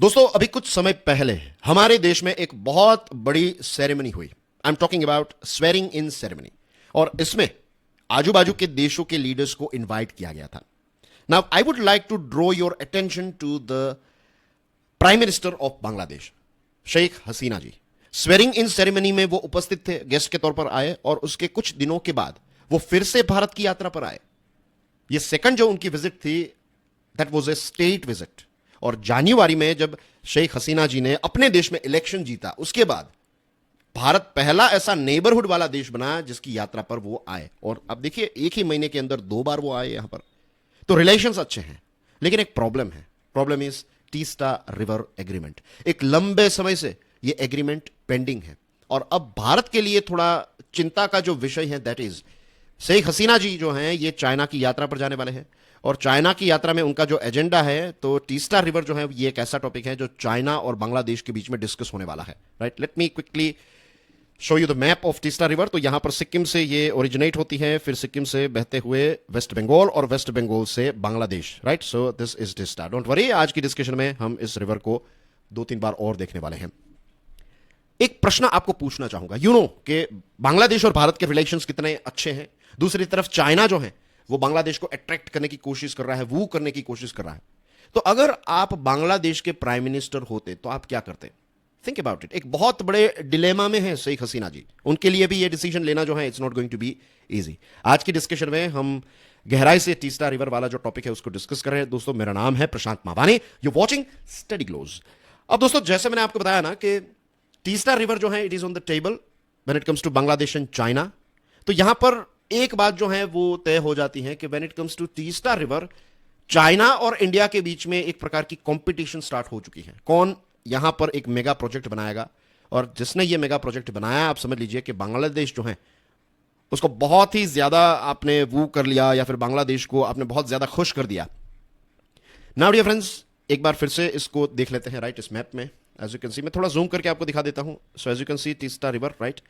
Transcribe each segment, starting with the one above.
दोस्तों अभी कुछ समय पहले हमारे देश में एक बहुत बड़ी सेरेमनी हुई। I am talking about swearing in ceremony. और इसमें आजू बाजू के देशों के लीडर्स को इनवाइट किया गया था। Now I would like to draw your attention to the prime minister of Bangladesh, Sheikh Hasina ji. Swearing in ceremony में वो उपस्थित थे, गेस्ट के तौर पर आए, और उसके कुछ दिनों के बाद वो फिर से भारत की यात्रा पर आए। ये सेकंड जो उनकी विजिट थी, that was a state visit. और जनवरी में जब शेख हसीना जी ने अपने देश में इलेक्शन जीता, उसके बाद भारत पहला ऐसा नेबरहुड वाला देश बना जिसकी यात्रा पर वो आए। और अब देखिए, एक ही महीने के अंदर 2 बार वो आए यहां पर। तो रिलेशंस अच्छे हैं, लेकिन एक प्रॉब्लम है। Problem is Teesta river agreement. एक लंबे समय से ये एग्रीमेंट पेंडिंग है, और अब भारत के लिए थोड़ा चिंता का जो विषय है, दैट इज शेख हसीना जी जो हैं ये चाइना की यात्रा पर जाने वाले हैं। और चाइना की यात्रा में उनका जो एजेंडा है, तो तीस्ता रिवर जो है ये एक ऐसा टॉपिक है जो चाइना और बांग्लादेश के बीच में डिस्कस होने वाला है। Right, let me quickly show you the map of Teesta river. तो यहां पर सिक्किम से ये ओरिजिनेट होती है, फिर सिक्किम से बहते हुए वेस्ट बंगाल, और वेस्ट बंगाल से Bangladesh. Right, so this is Teesta. Don't worry, आज की डिस्कशन में हम इस रिवर को 2-3 बार और देखने वाले हैं। एक प्रश्न आपको पूछना चाहूंगा। यू नो कि बांग्लादेश और भारत के रिलेशंस कितने अच्छे हैं। दूसरी तरफ चाइना जो है वो बांग्लादेश को अट्रैक्ट करने की कोशिश कर रहा है, वो करने की कोशिश कर रहा है। तो अगर आप बांग्लादेश के प्राइम मिनिस्टर होते तो आप क्या करते? Think about it. एक बहुत बड़े डिलेमा में है शेख हसीना जी। उनके लिए भी ये डिसीजन लेना जो है, it's not going to be easy. आज की डिस्कशन में हम गहराई से तीस्ता रिवर वाला जो टॉपिक है उसको डिस्कस कर रहे हैं। दोस्तों, मेरा नाम है प्रशांत Mawani, you watching study glows. अब दोस्तों, जैसे मैंने आपको बताया ना कि तीस्ता रिवर जो है it is on the table when it comes to Bangladesh and China. तो यहां पर एक बात जो है वो तय हो जाती है कि when it comes to Teesta river, China और इंडिया के बीच में एक प्रकार की कंपटीशन स्टार्ट हो चुकी है। कौन यहां पर एक मेगा प्रोजेक्ट बनाएगा, और जिसने ये मेगा प्रोजेक्ट बनाया, आप समझ लीजिए कि बांग्लादेश जो है उसको बहुत ही ज्यादा आपने वो कर लिया, या फिर बांग्लादेश को आपने बहुत ज्यादा खुश कर दिया। नाउ डियर फ्रेंड्स, एक बार फिर से इसको देख लेते हैं। राइट, इस मैप में एज यू कैन सी, मैं थोड़ा जूम करके आपको दिखा देता हूं। So as you can see Teesta river, right,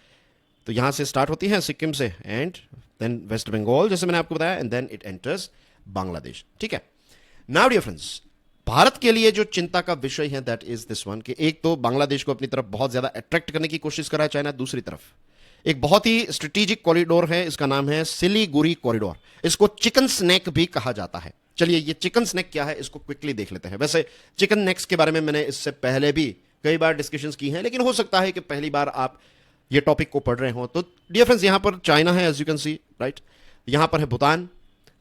तो यहां से स्टार्ट होती है सिक्किम से, एंड देन वेस्ट बंगाल, जैसे मैंने आपको बताया, and then it enters Bangladesh. ठीक है। नाउ डियर फ्रेंड्स, भारत के लिए जो चिंता का विषय है दैट इज दिस वन, कि एक तो बांग्लादेश को अपनी तरफ बहुत ज्यादा अट्रैक्ट करने की कोशिश कर रहा है चाइना, दूसरी तरफ एक बहुत ही स्ट्रेटेजिक कॉरिडोर है, इसका नाम है सिलीगुड़ी कॉरिडोर। इसको चिकन स्नैक भी कहा जाता है। चलिए, ये चिकन स्नैक क्या है इसको क्विकली देख लेते हैं। वैसे चिकन नेक्स के बारे में मैंने इससे पहले भी कई बार डिस्कशंस की हैं, लेकिन हो सकता है कि पहली बार आप ये टॉपिक को पढ़ रहे हो। तो डियर फ्रेंड्स, यहां पर चाइना है as you can see, right, यहां पर है भूटान।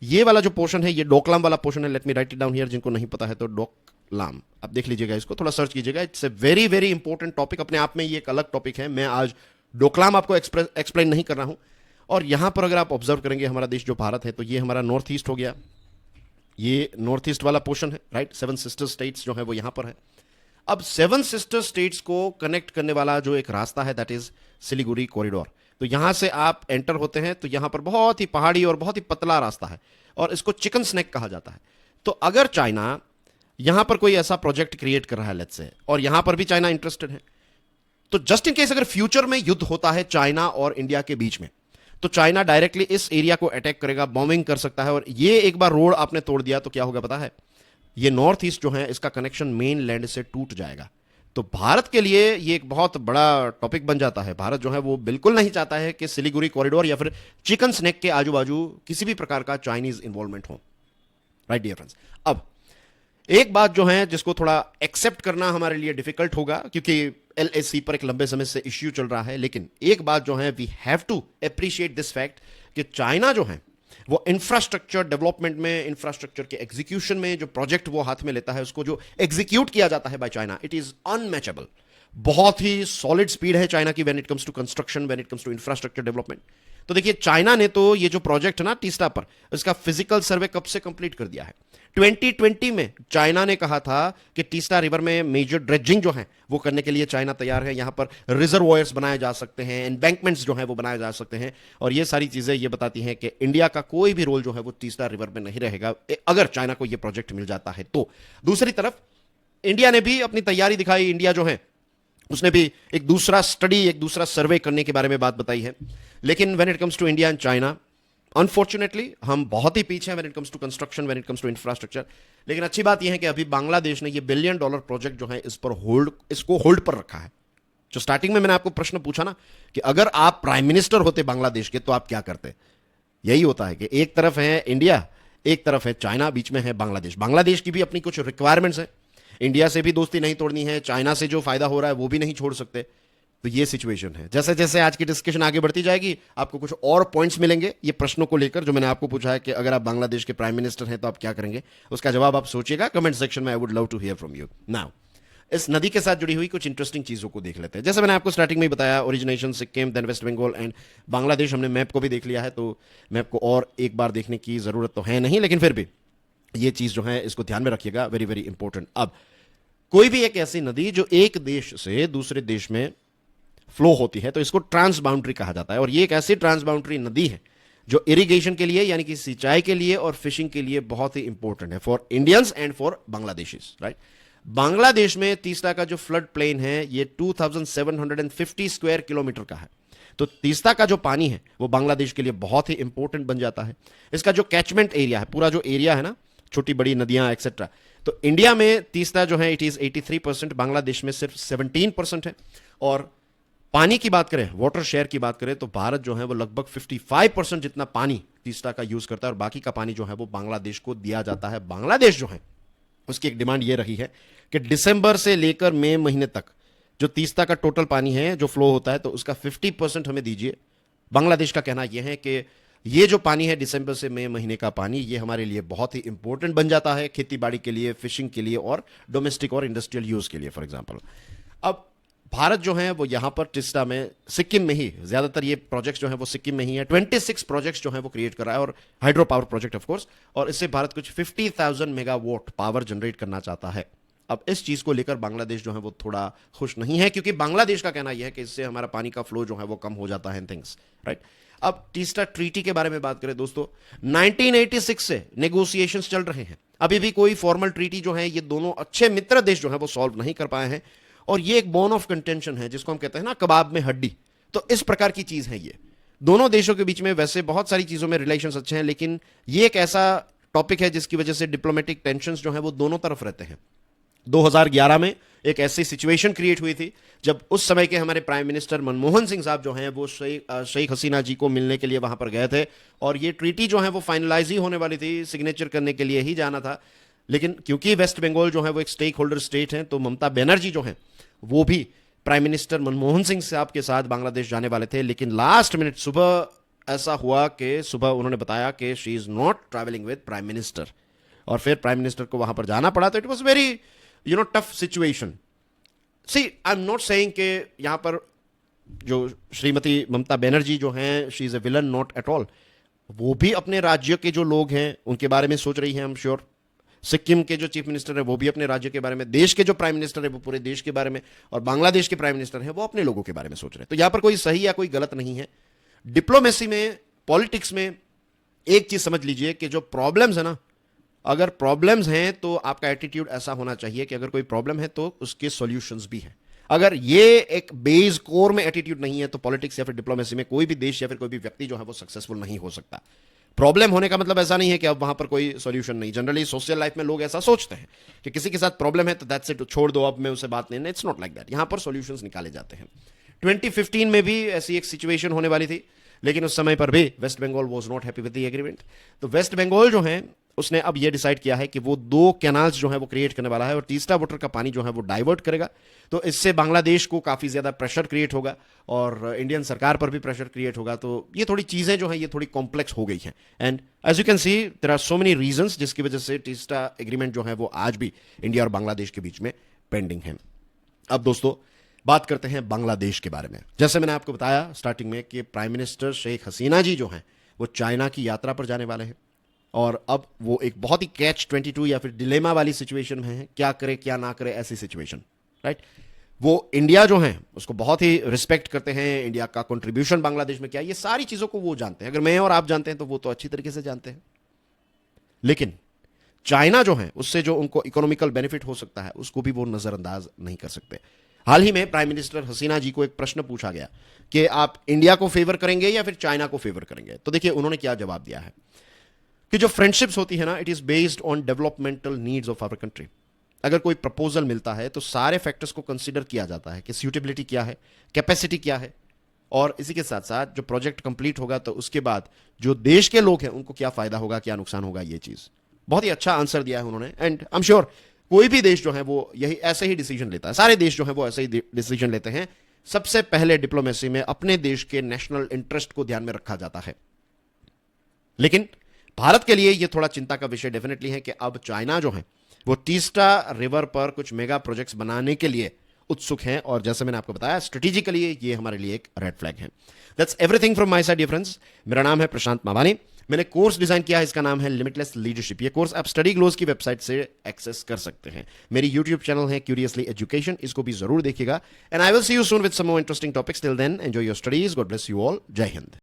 ये वाला जो पोर्शन है ये डोकलाम वाला पोर्शन है। Let me right it down here, जिनको नहीं पता है तो डोकलाम आप देख लीजिएगा, इसको थोड़ा सर्च कीजिएगा। It's a very very important topic, अपने आप में ये एक अलग टॉपिक है। मैं आज डोकलाम आपको एक्सप्लेन नहीं कर रहा हूं। और यहां पर अगर आप ऑब्जर्व करेंगे हमारा देश जो भारत है, तो ये हमारा नॉर्थ ईस्ट हो गया, ये नॉर्थ ईस्ट वाला पोर्शन है, राइट। 7 सिस्टर स्टेट्स जो है वो यहां पर है। अब 7 सिस्टर स्टेट्स को कनेक्ट करने वाला जो एक रास्ता है दैट इज सिलीगुड़ी कॉरिडोर। तो यहां से आप एंटर होते हैं तो यहां पर बहुत ही पहाड़ी और बहुत ही पतला रास्ता है, और इसको चिकन स्नैक कहा जाता है। तो अगर चाइना यहां पर कोई ऐसा प्रोजेक्ट क्रिएट कर रहा है लेट्स से, और यहां पर भी चाइना इंटरेस्टेड है, तो जस्ट इन केस अगर फ्यूचर में युद्ध होता है चाइना और इंडिया के बीच में, तो चाइना डायरेक्टली इस एरिया को अटैक करेगा, बॉम्बिंग कर सकता है। और ये एक बार रोड आपने तोड़ दिया तो क्या होगा पता है? ये नॉर्थ ईस्ट जो है इसका कनेक्शन मेन लैंड से टूट जाएगा। तो भारत के लिए ये एक बहुत बड़ा टॉपिक बन जाता है। भारत जो है वो बिल्कुल नहीं चाहता है कि सिलीगुड़ी कॉरिडोर या फिर चिकन स्नैक के आजू बाजू किसी भी प्रकार का चाइनीज इन्वॉल्वमेंट हो। राइट डियर फ्रेंड्स, अब एक बात जो है जिसको थोड़ा एक्सेप्ट करना हमारे लिए डिफिकल्ट होगा, क्योंकि एलएसी पर एक लंबे समय से इश्यू चल रहा है, लेकिन एक बात जो है we have to appreciate this fact कि चाइना जो है वो इंफ्रास्ट्रक्चर डेवलपमेंट में, इंफ्रास्ट्रक्चर के एग्जीक्यूशन में जो प्रोजेक्ट वो हाथ में लेता है, उसको जो एग्जीक्यूट किया जाता है by China, it is unmatchable. बहुत ही सॉलिड स्पीड है चाइना की when it comes to construction, when it comes to infrastructure development. तो देखिए, चाइना ने तो ये जो प्रोजेक्ट है ना तीस्ता पर, इसका फिजिकल सर्वे कब से कंप्लीट कर दिया है? 2020 में चाइना ने कहा था कि तीस्ता रिवर में मेजर ड्रेजिंग जो है वो करने के लिए चाइना तैयार है। यहां पर रिजर्वॉयर्स बनाए जा सकते हैं, एम्बैंकमेंट्स जो है वो बनाए जा सकते हैं, और ये सारी चीजें ये बताती हैं कि इंडिया का कोई भी रोल जो है वो तीस्ता रिवर में नहीं रहेगा अगर चाइना को ये प्रोजेक्ट मिल जाता है तो। दूसरी तरफ इंडिया ने भी अपनी तैयारी दिखाई। इंडिया जो है उसने भी एक दूसरा स्टडी, एक दूसरा सर्वे करने के बारे में बात बताई है। लेकिन when it comes to India and China, unfortunately हम बहुत ही पीछे हैं when it comes to construction, when it comes to infrastructure. लेकिन अच्छी बात यह है कि अभी बांग्लादेश ने ये $1 बिलियन प्रोजेक्ट जो है इसको होल्ड पर रखा है। जो स्टार्टिंग में मैंने आपको प्रश्न पूछा ना कि अगर आप प्राइम मिनिस्टर होते बांग्लादेश के तो आप क्या करते, यही होता है कि एक तरफ है इंडिया, एक तरफ है चाइना, बीच में है बांग्लादेश। बांग्लादेश की भी अपनी कुछ रिक्वायरमेंट्स हैं, इंडिया से भी दोस्ती नहीं तोड़नी है, चाइना से जो फायदा हो रहा है वो भी नहीं छोड़ सकते। तो ये सिचुएशन है। जैसे जैसे आज की डिस्कशन आगे बढ़ती जाएगी आपको कुछ और पॉइंट्स मिलेंगे ये प्रश्नों को लेकर जो मैंने आपको पूछा है कि अगर आप बांग्लादेश के प्राइम मिनिस्टर हैं तो आप क्या करेंगे, उसका जवाब आप सोचिएगा कमेंट सेक्शन में। I would love to hear from you. Now इस नदी के साथ जुड़ी हुई कुछ इंटरेस्टिंग चीजों को देख लेते हैं। जैसे मैंने आपको स्टार्टिंग में ही बताया, origination Sikkim, then West Bengal and Bangladesh. हमने मैप को भी देख लिया है, तो मैप को और एक बार देखने की जरूरत तो है नहीं, लेकिन फिर भी ये चीज जो है इसको ध्यान में रखिएगा, वेरी वेरी इंपॉर्टेंट। अब कोई भी एक ऐसी नदी जो एक देश से दूसरे देश में फ्लो होती है तो इसको ट्रांस बाउंड्री कहा जाता है। और ये एक ऐसी ट्रांस बाउंड्री नदी है जो इरिगेशन के लिए यानी कि सिंचाई के लिए और फिशिंग के लिए बहुत ही इंपॉर्टेंट है for Indians and for Bangladeshis, right. Bangladesh में तीस्ता का जो फ्लड प्लेन है ये 2750 स्क्वायर किलोमीटर का है। तो तीस्ता का जो पानी है वो बांग्लादेश के लिए बहुत ही इंपॉर्टेंट बन जाता है। इसका जो कैचमेंट एरिया है, पूरा जो एरिया है ना, छोटी बड़ी नदियां एक्सेट्रा, तो इंडिया में तीस्ता जो है इट इज 83%, बांग्लादेश में सिर्फ 17% है। और पानी की बात करें, वाटर शेयर की बात करें, तो भारत जो है वो लगभग 55% जितना पानी तीस्ता का यूज करता है और बाकी का पानी जो है वो बांग्लादेश को दिया जाता है। बांग्लादेश जो है उसकी एक डिमांड ये रही है कि दिसंबर से लेकर मई महीने तक जो तीस्ता का टोटल पानी है जो फ्लो होता है तो उसका 50% हमें दीजिए। बांग्लादेश का कहना यह है कि ये जो पानी है दिसंबर से मई महीने का पानी, ये हमारे लिए बहुत ही इंपॉर्टेंट बन जाता है खेती बाड़ी के लिए, फिशिंग के लिए और डोमेस्टिक और इंडस्ट्रियल यूज के लिए, फॉर एग्जाम्पल। अब भारत जो है वो यहां पर टिस्टा में, सिक्किम में ही ज्यादातर ये प्रोजेक्ट्स जो है वो सिक्किम में ही है। 26 प्रोजेक्ट्स जो है वो क्रिएट कर रहा है और hydro power project of course, और इससे भारत कुछ 50,000 मेगावाट पावर जनरेट करना चाहता है। अब इस चीज को लेकर बांग्लादेश जो है वो थोड़ा खुश नहीं है, क्योंकि बांग्लादेश का कहना यह है कि इससे हमारा पानी का फ्लो जो है वो कम हो जाता है, थिंग्स, राइट। अब टीस्टा ट्रीटी के बारे में बात करें दोस्तों, 1986 से नेगोशिएशंस चल रहे हैं, अभी भी कोई फॉर्मल ट्रीटी जो है ये दोनों अच्छे मित्र देश जो है वो सॉल्व नहीं कर पाए हैं। और ये एक बोन ऑफ कंटेंशन है, जिसको हम कहते हैं ना कबाब में हड्डी, तो इस प्रकार की चीज है ये। दोनों देशों के बीच में वैसे बहुत सारी चीजों में रिलेशंस अच्छे हैं, लेकिन ये एक ऐसा टॉपिक है जिसकी वजह से डिप्लोमेटिक टेंशंस जो है वो दोनों तरफ रहते हैं। 2011 में एक ऐसी सिचुएशन क्रिएट हुई थी जब उस समय के हमारे प्राइम मिनिस्टर मनमोहन सिंह साहब जो हैं वो शेख हसीना जी को मिलने के लिए वहां पर गए थे, और ये ट्रीटी जो है वो फाइनलाइज ही होने वाली थी, सिग्नेचर करने के लिए ही जाना था। लेकिन क्योंकि वेस्ट बंगाल जो है वो एक स्टेक होल्डर स्टेट है, तो ममता बनर्जी जो है वो भी प्राइम मिनिस्टर मनमोहन सिंह साहब के साथ बांग्लादेश जाने वाले थे। लेकिन लास्ट मिनट सुबह ऐसा हुआ कि सुबह उन्होंने बताया कि she is not travelling with prime minister, और फिर प्राइम मिनिस्टर को वहां पर जाना पड़ा। तो it was very tough situation. See I am not saying कि यहां पर जो श्रीमती ममता बनर्जी जो हैं she is a villain, not at all. वो भी अपने राज्य के जो लोग हैं उनके बारे में सोच रही हैं, आई एम श्योर। सिक्किम के जो चीफ मिनिस्टर है वो भी अपने राज्य के बारे में, देश के जो प्राइम मिनिस्टर है वो पूरे देश के बारे में, और बांग्लादेश के प्राइम मिनिस्टर है वो अपने लोगों के बारे में सोच रहे हैं। तो यहां पर कोई सही या कोई गलत नहीं है। डिप्लोमेसी में, पॉलिटिक्स में एक चीज समझ लीजिए कि जो प्रॉब्लम्स है ना, अगर प्रॉब्लम्स हैं तो आपका एटीट्यूड ऐसा होना चाहिए कि अगर कोई प्रॉब्लम है तो उसके सॉल्यूशंस भी हैं। अगर ये एक बेस कोर में एटीट्यूड नहीं है तो पॉलिटिक्स या फिर डिप्लोमेसी में कोई भी देश या फिर कोई भी व्यक्ति जो है वो सक्सेसफुल नहीं हो सकता। प्रॉब्लम होने का मतलब ऐसा नहीं है कि अब वहां पर कोई सॉल्यूशन नहीं। जनरली सोशल लाइफ में लोग ऐसा सोचते हैं कि किसी के साथ प्रॉब्लम है तो दैट्स इट, छोड़ दो, अब मैं उससे बात नहीं। It's not like that. यहां पर सॉल्यूशंस निकाले जाते हैं। 2015 में भी ऐसी एक सिचुएशन होने वाली थी, लेकिन उस समय पर भी West Bengal was not happy with the agreement. तो वेस्ट बंगाल जो है उसने अब यह डिसाइड किया है कि वो 2 कैनाल्स जो है वो क्रिएट करने वाला है और तीसरा वाटर का पानी जो है वो डाइवर्ट करेगा। तो इससे बांग्लादेश को काफी ज्यादा प्रेशर क्रिएट होगा और इंडियन सरकार पर भी प्रेशर क्रिएट होगा। तो ये थोड़ी चीजें जो है ये थोड़ी कॉम्प्लेक्स हो गई हैं। And as you can see there are so many reasons जिसकी वजह से तीसरा एग्रीमेंट जो है वो आज भी इंडिया और बांग्लादेश के बीच में पेंडिंग है। अब दोस्तों बात करते हैं बांग्लादेश के बारे में। जैसे मैंने आपको बताया स्टार्टिंग में कि प्राइम मिनिस्टर शेख हसीना जी जो हैं वो चाइना की यात्रा पर जाने वाले हैं, और अब वो एक बहुत ही कैच 22 या फिर डिलेमा वाली सिचुएशन में है, क्या करे क्या ना करे, ऐसी सिचुएशन, राइट। वो इंडिया जो है उसको बहुत ही रिस्पेक्ट करते हैं, इंडिया का कंट्रीब्यूशन बांग्लादेश में क्या है, ये सारी चीजों को वो जानते हैं। अगर मैं और आप जानते हैं तो वो तो अच्छी तरीके से जानते हैं। लेकिन चाइना जो है उससे जो उनको इकोनॉमिकल बेनिफिट हो सकता है उसको भी वो नजरअंदाज नहीं कर सकते। हाल ही में प्राइम मिनिस्टर हसीना जी को एक प्रश्न पूछा गया कि आप इंडिया को फेवर करेंगे या फिर चाइना को फेवर करेंगे, तो देखिए उन्होंने क्या जवाब दिया है कि जो फ्रेंडशिप्स होती है ना, it is based on developmental needs of our country. अगर कोई प्रपोजल मिलता है तो सारे फैक्टर्स को कंसीडर किया जाता है कि सूटेबिलिटी क्या है, कैपेसिटी क्या है, और इसी के साथ साथ जो प्रोजेक्ट कंप्लीट होगा तो उसके बाद जो देश के लोग हैं उनको क्या फायदा होगा, क्या नुकसान होगा, ये चीज। बहुत ही अच्छा आंसर दिया है उन्होंने, एंड आई एम श्योर कोई भी देश जो है वो यही ऐसे ही डिसीजन लेता है, सारे देश जो है वो ऐसे ही डिसीजन लेते हैं। सबसे पहले डिप्लोमेसी में अपने देश के नेशनल इंटरेस्ट को ध्यान में रखा जाता है। लेकिन भारत के लिए यह थोड़ा चिंता का विषय डेफिनेटली है कि अब चाइना जो है वो तीस्ता रिवर पर कुछ मेगा प्रोजेक्ट्स बनाने के लिए उत्सुक हैं, और जैसे मैंने आपको बताया स्ट्रेटेजिकली ये हमारे लिए एक रेड फ्लैग है। That's everything from my side dear friends. मेरा नाम है प्रशांत मावानी, मैंने कोर्स डिजाइन किया है, इसका नाम है लिमिटलेस लीडरशिप। ये कोर्स आप स्टडी ग्लोज की वेबसाइट से एक्सेस कर सकते हैं। मेरी यूट्यूब चैनल है क्यूरियसली एजुकेशन, इसको भी जरूर देखिएगा। And I will see you soon with some more interesting topics. Till then enjoy your studies, God bless you all, Jai Hind.